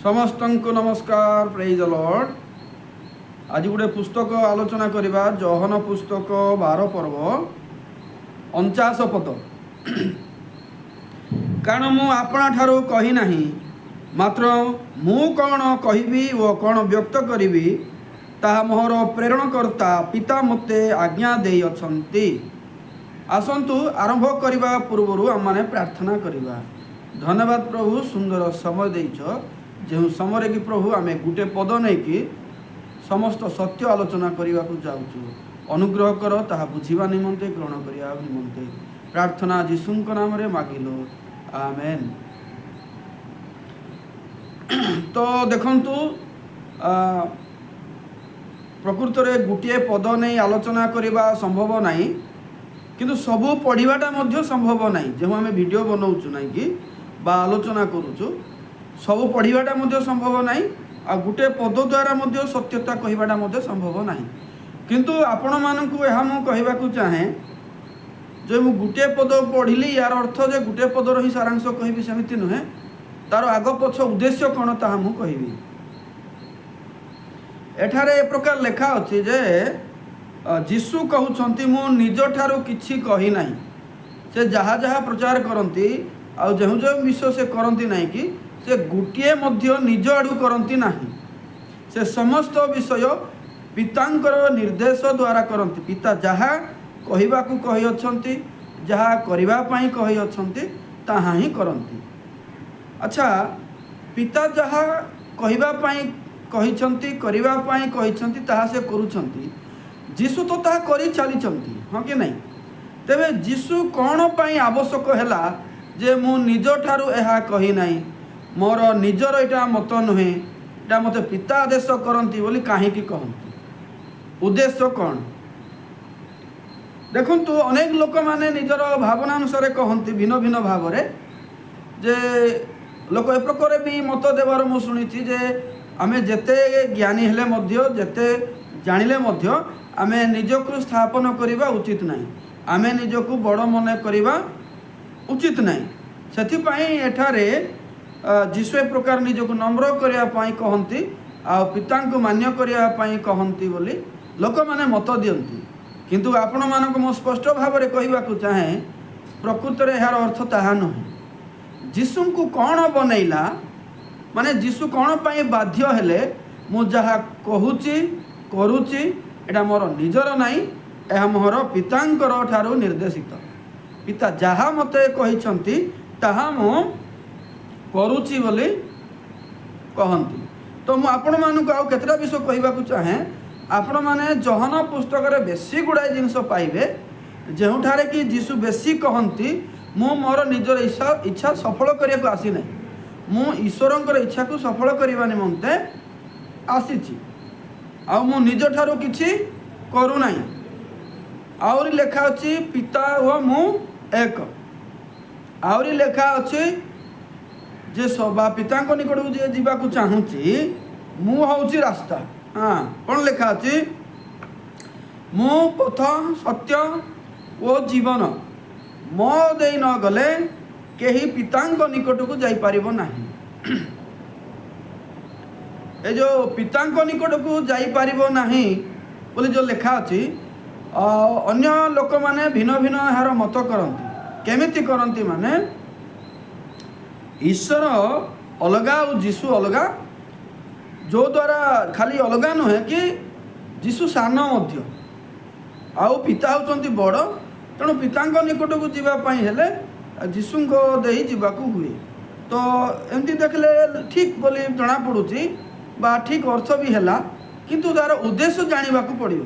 समस्तंको नमस्कार, praise the Lord. आज गोटे पुस्तक आलोचना करवा जहन पुस्तक 12 पर्व 49 पद। कारण मु आपणा ठारू कही नहीं, मात्र मु कौन कहबी ओ कौन व्यक्त करी ताहा मोहर प्रेरणकर्ता पिता मते आज्ञा दे अछंती। आसंतु आरंभ करने पूर्व आम मैंने प्रार्थना करवा। धन्यवाद प्रभु, सुंदर समय देइछ, जो समय कि प्रभु आम गोटे पद नहीं कि समस्त सत्य आलोचना करने को जाऊँ। अनुग्रह कर ताहा बुझा निमंते ग्रहण करने निमंते प्रार्थना जीशुंक नाम रे मागिलो, आमेन। तो देखंतु प्रकृत में गोटे पद नहीं आलोचना करने संभव नहीं, किंतु सबू पढ़ाटा संभव नहीं। जो आम वीडियो बनाऊँ ना कि बा आलोचना करूँ, सबू पढ़ाटा संभव नहीं। आ गोटे पद द्वारा सत्यता कहवाटा संभव नहीं। किंतु आपण मानकु यह मु कहवाकू चाहे, जो मु गोटे पद पढ़िली यार अर्थ जे गोटे पदर ही सारांश कहबी सेमिति नुहे, तार आग पछ उद्देश्य कौन ताहा मु कहबी। एठारे ए प्रकार लेखा अछि जे जीशु कहउछंती मु निज ठारू किछि कहि नाही। से जहाँ जहाँ प्रचार करती आ जो जो विषय से करती नहीं कि से गोटे मध्य निज आड़ू करती नहीं। से समस्त विषय पितांकर निर्देश द्वारा करती। पिता जहाँ कहवाकू कही अछंती, जहाँ करबा पई कही अछंती ताहा ही करती। अच्छा, पिता जहाँ कहबा पई कहिछंती, करबा पई कहिछंती ताहा से करूछंती। जीशु तो ताहा करी चलीछंती, हाँ कि नहीं? तेबे जीशु कौन पाई आवश्यक हैला जे मु निज ठारू एहा कही नाही, मोर निजर एटा मत नुहे, एटा मते पिता आदेश करंती बोली काहेकि कहंती? उद्देश्य कौन? देखंतु अनेक लोक माने निजर भावना अनुसार कहंती भिन्न भिन्न भाव रे। जे लोक ए प्रकार भी मत देवार मु सुनिछि जे आमे जेते ज्ञानी हेले मध्य, जेते जानिले मध्य आमे निजको स्थापन करिबा उचित नाही, आमे निजको बड़ मन करिबा उचित नहीं। सेथिपाई एठारे जीशु ए प्रकार निजको नम्र करिया पाई कहंती आ पिता को मान्य करिया पाई कहंती बोली लोक माने मत दियंती। किंतु आपण मानक मो स्पष्ट भाव में कहवाकू चाहे, प्रकृत रे यार अर्थ ताहा नहीं। जीशु को कौन बनैला माने जीशु कौन पाई बाध्य हेले मु जहा कहूची करूची एटा मोर निजर नहीं, यह मोर पितांकर ठारू निर्देशित। पिता जहाँ मते कहिछंती ताहा मु करूची बोली कहंती। तो मु आपण मानक आउ केतरा विषय कहवाकू चाहे। आपण माने जहन पुस्तक रे बेसी गुड़ाई जिनस पाइबे जेउठारे कि जीशु बेसी कहंती मु मोर निजर इच्छा सफल करिया को आसी नहीं, मु ईश्वरंकर इच्छा को सफल करबा निमंते आसीछि। आ मु निज ठारू किछि करू नाही। आउरी लेखा अछि पिता व मु एक। आउरी लेखा अछि जे सबा पिता को निकट जे जीवा को चाहूची मु होउची रास्ता। हाँ, कौन लेखा अछि? मु पथ सत्य ओ जीवन, मो देई न गले केही पितांको निकट को जाई परिबो नाही। ए जो पितांको निकट को जाई परिबो नाही बोली जो लेखा अछि, अन्य लोक माने भिन्न भिन्न यार मत करती। केमिति करती माने ईश्वर अलगा और जीशु अलगा, जो द्वारा खाली अलगा नुहे कि जीशु सान मध्य आउ पिता होचंती बड़। तेणु पिता निकट को जीवाई हेले जीशु देही जीवाकू हुए। तो एमती देखले ठीक बोली जना पड़ुची बा ठीक अर्थ भी हैला, किंतु तार उद्देश्य जानिबाकू पड़ियो।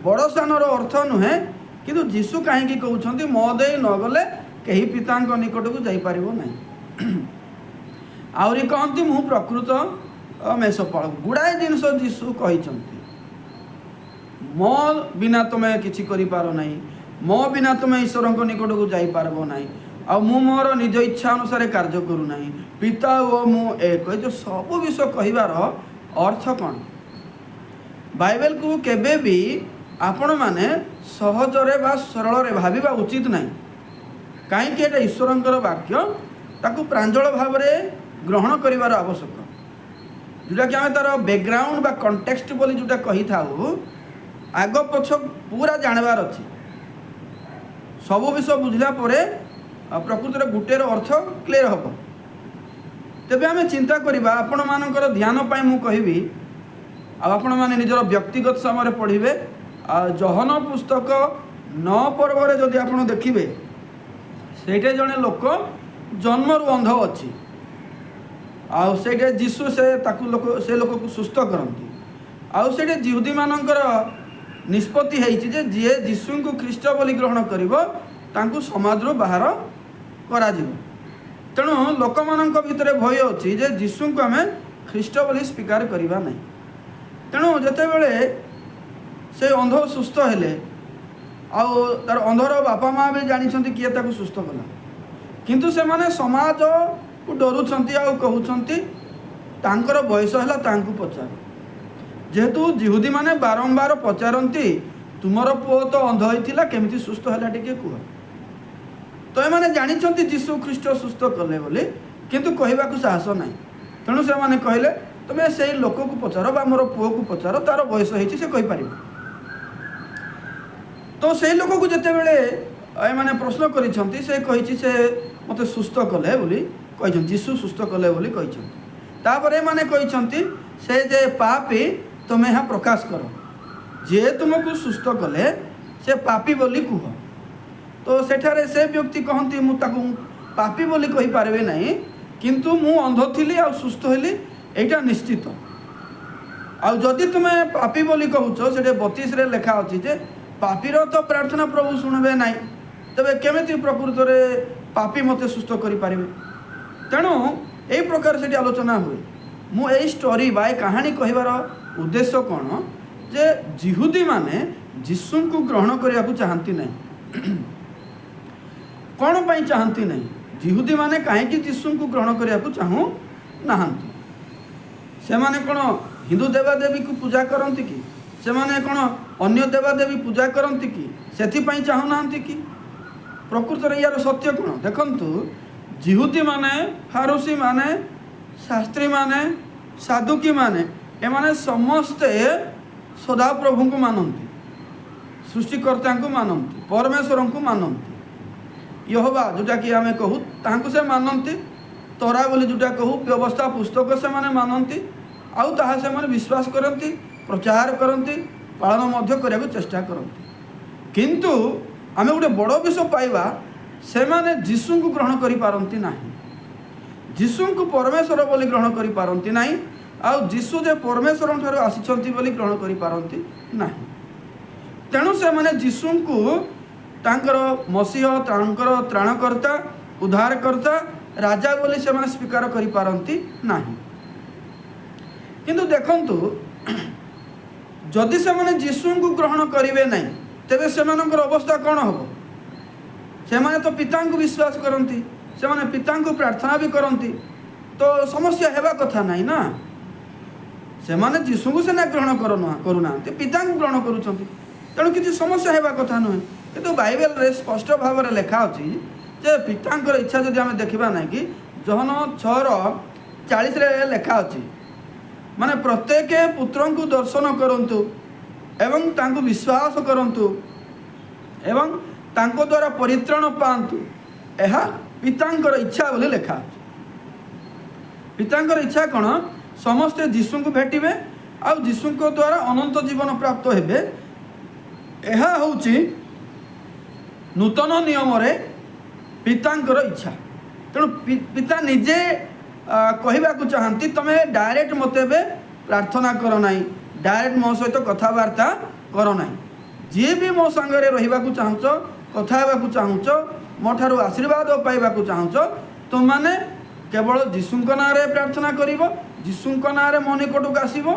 बड़ सानर अर्थ नुहे, किंतु जीशु कहीं कहते मो दे न गले कहीं पिता निकट को जाई परिबो नहीं। आउरी कहती मु प्रकृत मेषपाल। गुड़ाए जिनस जीशु कहते मो बिना तुम किसी करि पारो नहीं, मो बिना तुम ईश्वर निकट को जाई पारबो नहीं, आ मु मोर निज इच्छा अनुसार कार्य करू नहीं, पिता ओ मु एक। जो सब विषय कहबार अर्थ कौन? बाइबल को केबे भी आपण माने सहजरे बा सरल रे भाविबा उचित नहीं। कहीं ईश्वरंकर वाक्य ताकू प्रांजल भाव में ग्रहण करिवार आवश्यक। जोटा कि आम तार बैकग्राउंड बा कंटेक्स्ट बोली जोटा कही था आग पछ पूरा जानवर अच्छी सब विषय बुझला प्रकृतिर गुटेर अर्थ क्लियर हम तेबे आम चिंता करवा आपण मानकर ध्यान पाई मु कहबी आपण माने निजर व्यक्तिगत समय पढ़े जहन पुस्तक 9 पर्व जदि आप देखिए से जड़े लोक जन्मरू अंध अच्छी आटे जीशु से लोक को सुस्थ करती आटे जिहुदी मानकर निष्पत्ति है जी जीशु को ख्रीष्ट बोली ग्रहण कर समाज बाहर करा तेणु लोक मान भितर भय अच्छी जे जीशु को आम ख्रीष्ट बोली स्वीकार करवा नहीं तेणु जिते बड़े से अंध सुस्थ हेले आर अंधर बापा माँ भी जानते किए ताको सुस्थ कला किंतु से माने समाज को डरुंच कहते बयस है पचार जेहेतु जिहुदी माने बारंबार पचारती तुमर पुओ तो अंध होता केमी सुस्थ है टे कह तो ये जानते जीशु ख्रीष्ट सुस्थ कले बोली किंतु कहवा साहस ना तेणु से मैंने कहले तुम्हें से लोक को पचार मोर पुओ को पचार तार बयस होपर तो से लोक को जिते बड़े मैंने प्रश्न करी से मत सुस्थ कले बोली जीशु सुस्थ कले बोली तापर माने से जे पापी तुम्हें यहाँ प्रकाश कर जे तुमको सुस्थ कले से पापी बोली कह तो सेठारे से व्यक्ति कहती मुझे पापी बोली कही पारे नहीं किंतु मु अंध थी आ सुस्थ हेली एटा निश्चित आदि तुम्हें पापी बोली कहूच से 32 लेखा अच्छी जे पापीर तो प्रार्थना प्रभु शुणवे ना तेरे केमी प्रकृत में पापी मत सुस्थ करें तेणु यही प्रकार से आलोचना हुए मुझे स्टोरी बा कहानी कहबार उद्देश्य कौन जे जिहुदी माने जीशु को ग्रहण करने को चाहती नहीं कौन पाई चाहती नहीं जिहुदी माने कहीं जीशु को ग्रहण करने को चाहू ना से माने कौन हिंदू देवादेवी को पूजा करती कि से माने कौन अन्य देवादेवी पूजा करती कि से चाहूना कि प्रकृत में यार सत्य कौन देखंतु जिहुदी माने फारूसी माने शास्त्री माने साधुकी माने एमाने समस्ते सदाप्रभु को मानती सृष्टिकर्ता को मानती परमेश्वर को मानती यहोवा जोटा कि आम कहू ताकू से मानती तोरा बोली जोटा कहू व्यवस्था पुस्तक से माने मानती आउ ताहा से माने विश्वास करती प्रचार करती पालन मध्य करने को चेष्टा करती किंतु आम गोटे बड़ विषय पाइबा से माने जीशु को ग्रहण करि पारंती नाही जीशु को परमेश्वर बोली ग्रहण करि पारंती नाही आउ जीशु जे परमेश्वर ठार आसिछंती बोली ग्रहण करि पारंती नाही तेणु से माने जीशु को तांकर मसीह तांकर त्राणकर्ता उद्धारकर्ता राजा बोली से माने स्वीकार करि पारंती नाही किंतु देखंतु जदि से माने जीशु को ग्रहण करिवे नाही तेबे सेमानकर अवस्था कौन हम से माने तो पिता को विश्वास करती से माने पिता को प्रार्थना भी करती तो समस्या हेबा कथा नहीं ना से माने जीशु को सेना ग्रहण करूना पिता को ग्रहण करुँच तेणु किसी समस्या हेबा कथा नुहे किंतु बाइबल रे स्पष्ट भाव में लिखा अच्छी जे पितांकर इच्छा जदि आम देखा ना कि जहन 6:40 लिखा अच्छी माने प्रत्येक पुत्र को दर्शन करंतु एवं तांको विश्वास करंतु एवं तांको द्वारा परित्राण पांतु यह पितांकर इच्छा बोली लिखा पितांकर इच्छा कौन समस्ते जीशु को भेटिबे आ जीशु को द्वारा अनंत जीवन प्राप्त हेबे यह होची नूतन नियम रे पितांकर इच्छा तेणु पिता निजे कहवा को चाहती तुम्हें डायरेक्ट मते प्रार्थना कर ना डायरेक्ट मो सहित कथबार्ता कर ना जी भी मो सांगे रहा चाहूच कथा चाहूच मो ठारू आशीर्वाद पाइबा चाहूच तुम मैंने केवल जीशु ना प्रार्थना कर जीशु ना मो निकटक आसब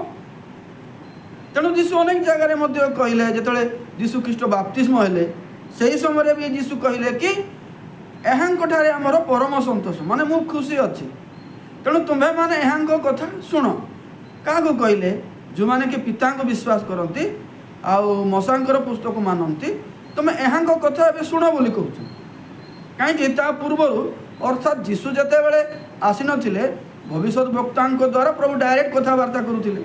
तेणु जीशु अनेक जगह कहले जो जीशु ख्रीष्ट बाप्तिस्म हेले से समय भी जीशु कहले कि यहाँ आमर परम संतोष माने मु खुशी अच्छी तेणु तुम्हें माने यहाँ कथा शुण क्या कहले जो मैंने कि पिता को विश्वास करती आउ मशांकर पुस्तक मानती तुम्हें यहाँ कथा ए शुण बोली कहूँ कहीं पूर्वर अर्थात जीशु जिते बड़े आसी नथिले भविष्यत वक्ता द्वारा प्रभु डायरेक्ट कथबार्ता करुले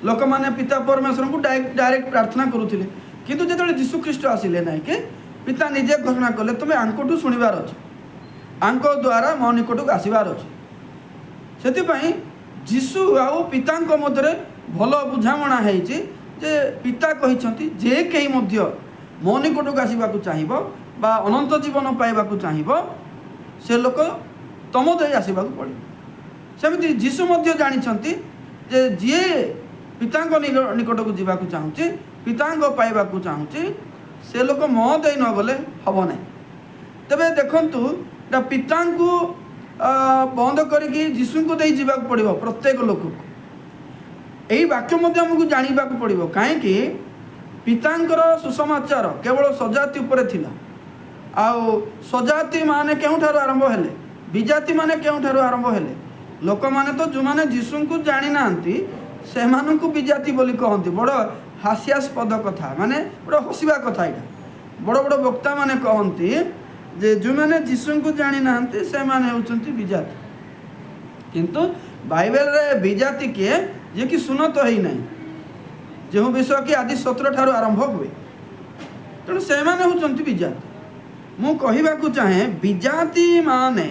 लोक मैंने पिता परमेश्वर को डायरेक्ट प्रार्थना करुले किंतु जो जीशुख्रीष्ट आसिले ना कि पिता निजे घोषणा कले तुम्हें आंकठू शुणवार अच्छे आंक द्वारा मो निकट को आसबार अच्छे से जीशु आउ पिता मध्य भल बुझामणा है जे पिता कहते जे कहीं मो निकट को आसवाक चाहिए बा अनंत जीवन पाइबा चाहिए से लोक तुम दे आसवाक पड़े सेमती जीशु जानते जे जी पिता निकट को जावाक चाहूँचे पिता पाइबा चाहूँचे से लोक मो दे न गले हम ना तेरे देखु पिता को बंद करके जीशु को दे जावाक पड़ो प्रत्येक लोक को यही वाक्य आमको जानवा पड़ो कहीं पितांकर सुसमाचार केवल सजाति उपर थिला आउ सजाति माने केउठारु आरंभ हेले विजाति माने केउठारु आरंभ हेले लोक माने तो जो माने जीशु को जानी नांती से मानकु विजाति बोली कहंती बड़ हास्यास्पद कथा माने बड़ हसिबा कथा एटा बड़ बड़ वक्ता माने कहंती जे जो माने जीशु को जानी नांती से माने होचंती विजाति किंतु बाइबल रे विजाति के जे कि सुनत होई नाही जो विषय कि आदि 17 ठारू आरंभ हुए तेणु से माने होचंती विजाति मु कहिबा को चाहे विजाति माने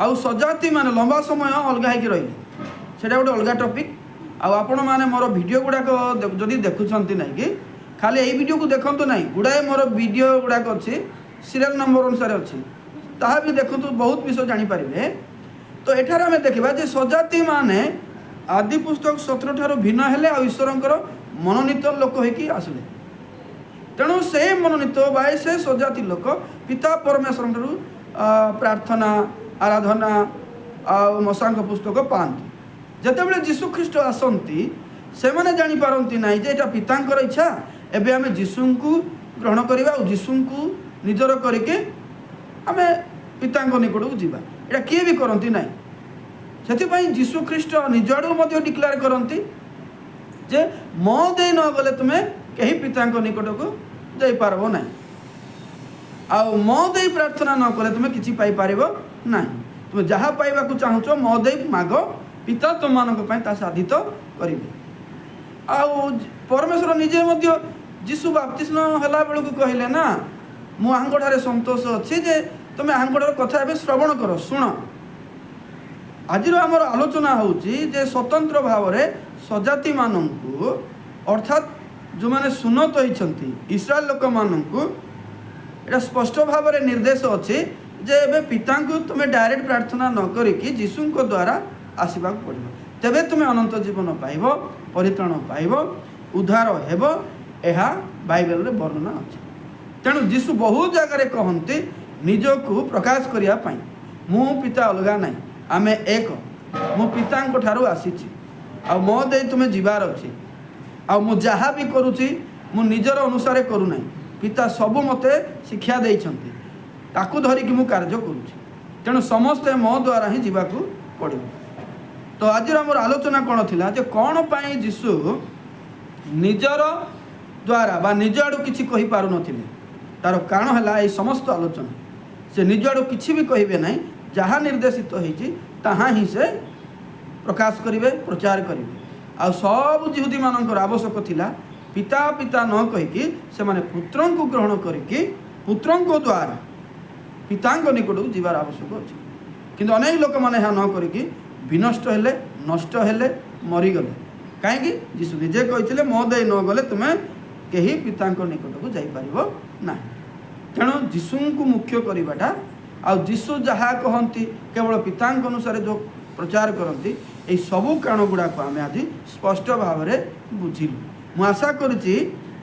आउ सजाति माने लंबा समय अलग होगी रही सेटा गोटे अलग टॉपिक आपण माने मोर वीडियो गुड़ाक जदि देखुंत ना कि खाली यही वीडियो को देखते ना गुड़ाए मोर वीडियो गुड़ाक अच्छी सीरियल नंबर अनुसार अच्छी ताहा भी देखु बहुत विषय जानीपारे तो एठार आम देखा जे सजाति माने आदि पुस्तक 17 ठारू भिन्न हेले आ ईश्वरंकर मनोनीत लोक होइकी आसले तेणु से मनोनीत बा से सजाति लोक पिता परमेश्वर प्रार्थना आराधना आ मशांक पुस्तक पाती जितेबाला जीशुख्रीष्ट आसती से मैंने जापारती ना जे एटा पितांकर इच्छा एबे आमे जीशु को ग्रहण करवा और जीशु को निजर करके आमे पिता निकट को जीवा एटा किए भी करती ना से जीशुख्रीष्ट निज आड़ू डिक्लेयर करती जे मो दे न गले तुम्हें कहीं पिता निकट को जापार ना आउ मो दे प्रार्थना न कले तुम्हें किसी पाइपर ना तुम जहाँ पाइबा चाहूच मो दे माग पिता तुम मान साधित करेंगे आउ परमेश्वर निजे जीशु बाप्तिस्म होला बेलू कहले ना मु आंगठारे संतोष अच्छी जे तुम आंगठार कथा ए श्रवण कर शुण आज आमर आलोचना होची जे स्वतंत्र भाव में सजाति मानू अर्थात जो मैंने सुनत होती इस्राएल लोक मानू एटा स्पष्ट भाव में निर्देश अच्छे जे एबे पिता को तुम्हें डायरेक्ट प्रार्थना न करिकी जीशु द्वारा आसवाक पड़ो तेबे तुम्हें अनंत जीवन पाइब परित्राण पाइब उद्धार हेब यह बाइबल रे वर्णना अच्छे तेणु जीशु बहुत जगह कहते निजको प्रकाश करने मु पिता अलगा ना आमे एक मु पिता ठारू आसी आ मो दे तुम्हें जीवार अच्छे आ मु जहाँ भी करुँची मु निजर अनुसार करूना पिता सबू मते शिक्षा देइछंती ताकू धरिकी मु कार्य करुँची तेणु समस्ते मो द्वारा ही जीवाक पड़ो तो आज आम आलोचना कौन थिला जे कौन पाई जीशु निजर द्वारा बा निज आड़ू किसी कहि पारु नथिले तार कारण है ये समस्त आलोचना से निज आड़ू किसी भी कहे ना जहाँ निर्देशित होती ताहा ही से प्रकाश करेंगे प्रचार करेंगे आ सब जिहुदी मानकर आवश्यक थिला पिता पिता न कहीकि से माने पुत्र को ग्रहण करके पुत्र द्वारा पिता निकट को जीवार आवश्यक अच्छे किंतु अनेक लोक मैंने यहाँ न करके विनष्ट हेले नष्ट हेले मरीगले कहीं जीशु निजे कहते मो दे न गले तुम्हें कहीं पिता निकट को जापर ना तेणु जीशु को मुख्य करवाटा आ जीशु जहाँ कहती केवल पिता अनुसार जो प्रचार करती ये सबू कारण गुड़ाक आम आज स्पष्ट भाव में बुझिलु मु आशा करुच्ची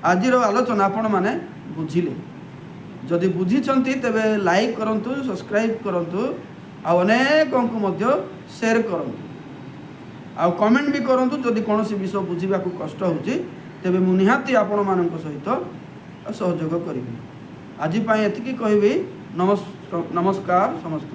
आज आलोचना आपण मैंने बुझिले जदि बुझी तेबे लाइक करंतु सब्सक्राइब करंतु अनेक शेयर करंतु आ कमेंट भी करंतु जदि कौन विषय बुझा कष्ट होची तेबे मु निहाती आपण मानक सहित सहयोग करी आज एतिकी कहबी नमस्कार समस्त।